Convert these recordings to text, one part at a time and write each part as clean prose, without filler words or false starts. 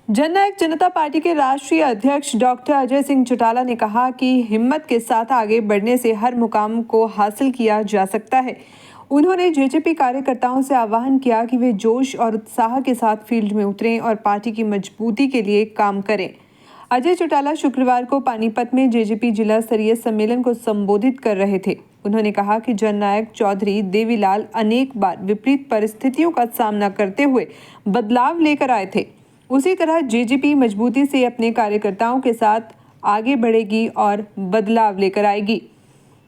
जननायक जनता party के राष्ट्रीय अध्यक्ष डॉक्टर अजय सिंह चौटाला ने कहा कि हिम्मत के साथ आगे बढ़ने से हर मुकाम को हासिल किया जा सकता है। उन्होंने जेजेपी कार्यकर्ताओं से आह्वान किया कि वे जोश और उत्साह के साथ फील्ड में उतरें और पार्टी की मजबूती के लिए काम करें। अजय चौटाला शुक्रवार को पानीपत में जेजेपी जिला स्तरीय सम्मेलन को संबोधित कर रहे थे। उन्होंने कहा कि जननायक चौधरी देवीलाल अनेक बार विपरीत परिस्थितियों का सामना करते हुए बदलाव लेकर आए थे। उसी तरह जेजेपी मजबूती से अपने कार्यकर्ताओं के साथ आगे बढ़ेगी और बदलाव लेकर आएगी।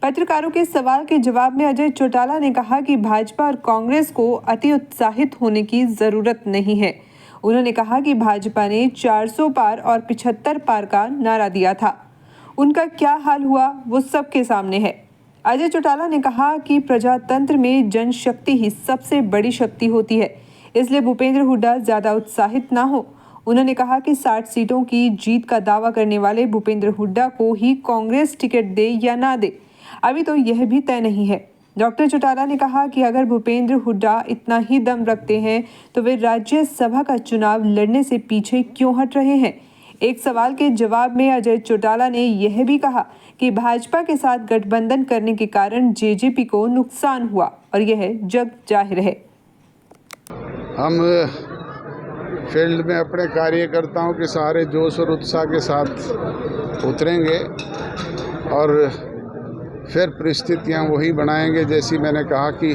पत्रकारों के सवाल के जवाब में अजय चौटाला ने कहा कि भाजपा और कांग्रेस को अति उत्साहित होने की जरूरत नहीं है। उन्होंने कहा कि भाजपा ने 400 पार और 75 पार का नारा दिया था। उनका क्या हाल हुआ वो सबके सामने है। अजय चौटाला ने कहा कि प्रजातंत्र में जनशक्ति ही सबसे बड़ी शक्ति होती है, इसलिए भूपेंद्र हुड्डा ज्यादा उत्साहित ना हो। उन्होंने कहा कि 60 सीटों की जीत का दावा करने वाले भूपेंद्र हुड्डा को ही कांग्रेस टिकट दे या ना दे, अभी तो यह भी तय नहीं है। डॉक्टर चौटाला ने कहा कि अगर भूपेंद्र हुड्डा इतना ही दम रखते हैं तो वे राज्यसभा का चुनाव लड़ने से पीछे क्यों हट रहे हैं। एक सवाल के जवाब में अजय चौटाला ने यह भी कहा कि भाजपा के साथ गठबंधन करने के कारण जेजेपी को नुकसान हुआ और यह जग जाहिर है। हम फील्ड में अपने कार्यकर्ताओं के सहारे जोश और उत्साह के साथ उतरेंगे और फिर परिस्थितियां वही बनाएंगे जैसी मैंने कहा कि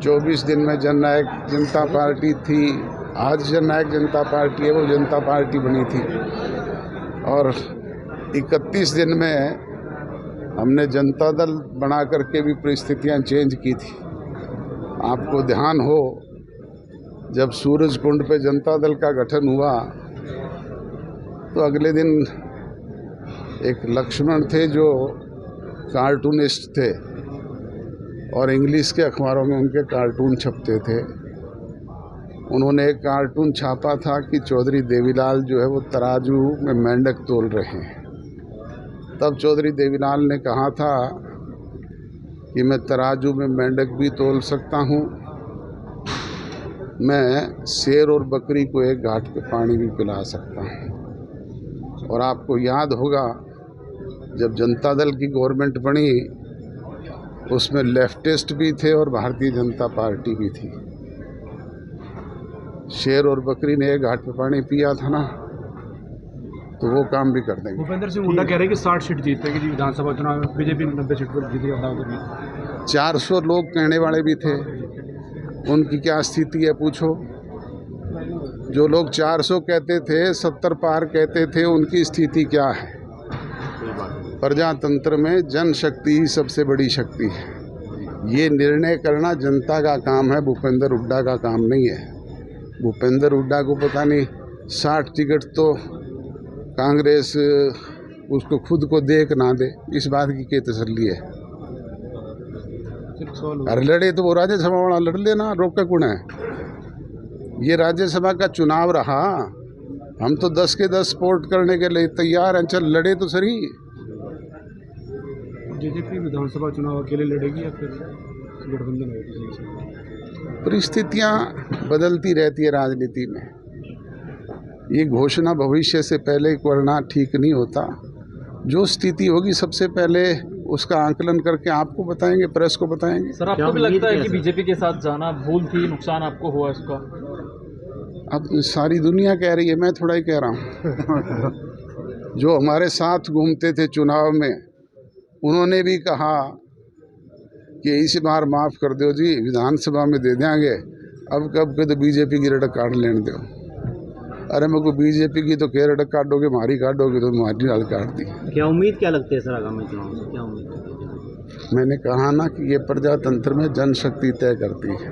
24 दिन में जननायक जनता पार्टी थी, आज जननायक जनता पार्टी है, वो जनता पार्टी बनी थी और 31 दिन में हमने जनता दल बना करके भी परिस्थितियां चेंज की थी। आपको ध्यान हो, जब सूरज कुंड पे जनता दल का गठन हुआ तो अगले दिन एक लक्ष्मण थे जो कार्टूनिस्ट थे और इंग्लिश के अखबारों में उनके कार्टून छपते थे। उन्होंने एक कार्टून छापा था कि चौधरी देवीलाल जो है वो तराजू में मेंढक तोल रहे हैं। तब चौधरी देवीलाल ने कहा था कि मैं तराजू में मेंढक भी तोल सकता हूँ, मैं शेर और बकरी को एक घाट पे पानी भी पिला सकता हूँ। और आपको याद होगा जब जनता दल की गवर्नमेंट बनी उसमें लेफ्टिस्ट भी थे और भारतीय जनता पार्टी भी थी। शेर और बकरी ने एक घाट पे पानी पिया था ना, तो वो काम भी कर देंगे। भूपेंद्र सिंह हुड्डा कह रहे हैं कि 60 सीट जीतेगी विधानसभा चुनाव में, बीजेपी 90 सीट पर जीतेगी। 400 लोग कहने वाले भी थे, उनकी क्या स्थिति है पूछो। जो लोग 400 कहते थे, 70 पार कहते थे, उनकी स्थिति क्या है। प्रजातंत्र में जनशक्ति ही सबसे बड़ी शक्ति है। ये निर्णय करना जनता का काम है, भूपेंद्र हुड्डा का काम नहीं है। भूपेंद्र हुड्डा को पता नहीं 60 टिकट तो कांग्रेस उसको खुद को दे कि ना दे, इस बात की क्या तसल्ली है। अरे लड़े तो वो राज्यसभा वाला लड़ लेना, रोका कौन है। ये राज्यसभा का चुनाव रहा, हम तो 10 के 10 सपोर्ट करने के लिए तैयार हैं। चल लड़े तो सही। जेजेपी विधानसभा चुनाव अकेले लड़ेगी या फिर गठबंधन होगी? परिस्थितियां बदलती रहती है राजनीति में। ये घोषणा भविष्य से भले करना ठीक नहीं होता। जो स्थिति होगी सबसे पहले उसका आंकलन करके आपको बताएंगे, प्रेस को बताएंगे। सर, आपको भी लगता है कि बीजेपी के साथ जाना भूल थी, नुकसान आपको हुआ इसका? अब सारी दुनिया कह रही है, मैं थोड़ा ही कह रहा हूँ। जो हमारे साथ घूमते थे चुनाव में, उन्होंने भी कहा कि इस बार माफ़ कर दो जी, विधानसभा में दे देंगे, अब कब के तो बीजेपी की रटक काट लेने दो। अरे मेरे को बीजेपी की तो क्या रटक काटोगे, हमारी काटोगे तो हमारी हाल काट दी। क्या उम्मीद क्या लगती है सर आगामी चुनाव से, क्या उम्मीद? मैंने कहा ना कि ये प्रजातंत्र में जनशक्ति तय करती है।